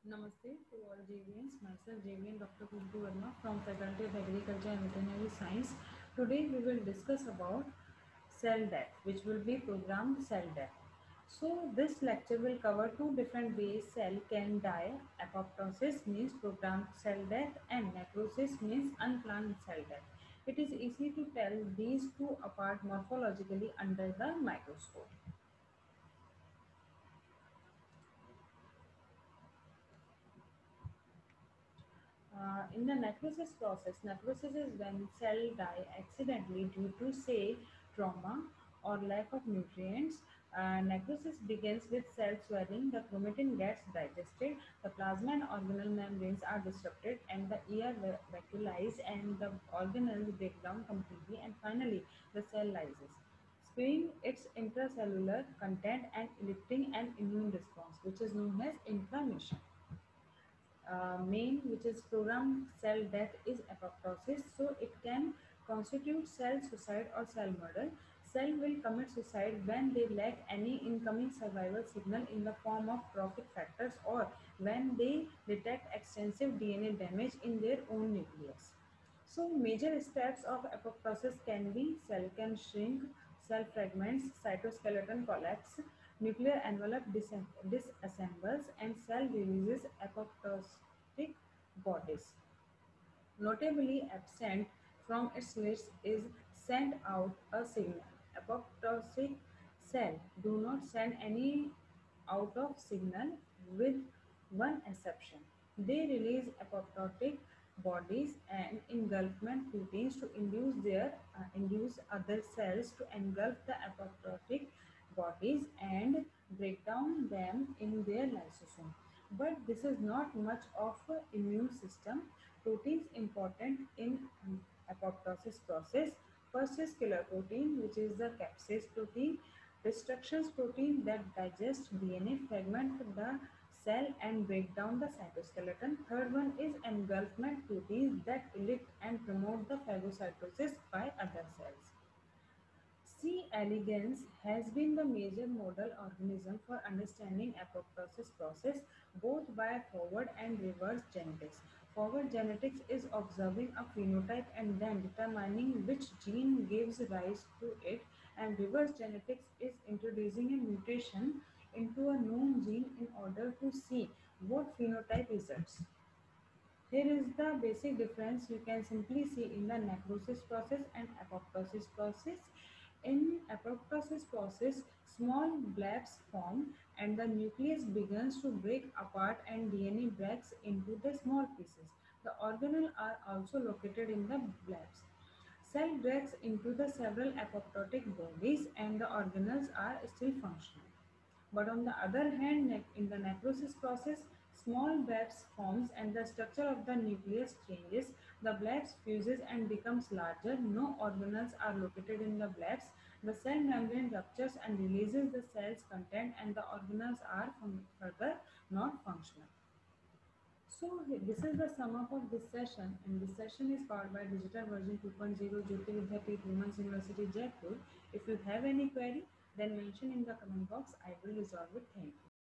Namaste to all JVNs. Myself JVN Dr. Khushbu Verma from Faculty of Agriculture and Veterinary Science. Today we will discuss about cell death, which will be programmed cell death. So this lecture will cover two different ways cell can die. Apoptosis means programmed cell death and necrosis means unplanned cell death. It is easy to tell these two apart morphologically under the microscope. In the necrosis is when cell die accidentally due to, say, trauma or lack of nutrients. Necrosis begins with cell swelling, the chromatin gets digested, the plasma and organelle membranes are disrupted, and the ER vacuolized, and the organelles break down completely, and finally the cell lyses, spewing its intracellular content and eliciting an immune response, which is known as inflammation. Main, which is programmed cell death, is apoptosis. So it can constitute cell suicide or cell murder. Cell will commit suicide when they lack any incoming survival signal in the form of trophic factors, or when they detect extensive DNA damage in their own nucleus. So major steps of apoptosis can be cell can shrink, cell fragments, cytoskeleton collapse, nuclear envelope disassembles, and cell releases apoptotic bodies. Notably absent from its list is send out a signal. Apoptotic cell do not send any out of signal, with one exception. They release apoptotic bodies and engulfment proteins to induce other cells to engulf the apoptotic bodies and break down them in their lysosome. But this is not much of an immune system. Proteins important in apoptosis process. First is killer protein, which is the capsase protein, destruction protein that digests DNA, fragment the cell and break down the cytoskeleton. Third one is engulfment proteins that elect and promote the phagocytosis by other cells. C. elegans has been the major model organism for understanding apoptosis process both by forward and reverse genetics. Forward genetics is observing a phenotype and then determining which gene gives rise to it, and reverse genetics is introducing a mutation into a known gene in order to see what phenotype results. Here is the basic difference you can simply see in the necrosis process and apoptosis process. In apoptosis process, small blebs form and the nucleus begins to break apart and DNA breaks into the small pieces. The organelles are also located in the blebs. Cell breaks into the several apoptotic bodies and the organelles are still functional. But on the other hand, in the necrosis process, small blebs forms and the structure of the nucleus changes. The blebs fuses and becomes larger. No organelles are located in the blebs. The cell membrane ruptures and releases the cell's content, and the organelles are further not functional. So this is the sum up of this session, and this session is powered by Digital Version 2.0 Jyoti Vidyapeeth Women's University Jaipur. If you have any query, then mention in the comment box. I will resolve it. Thank you.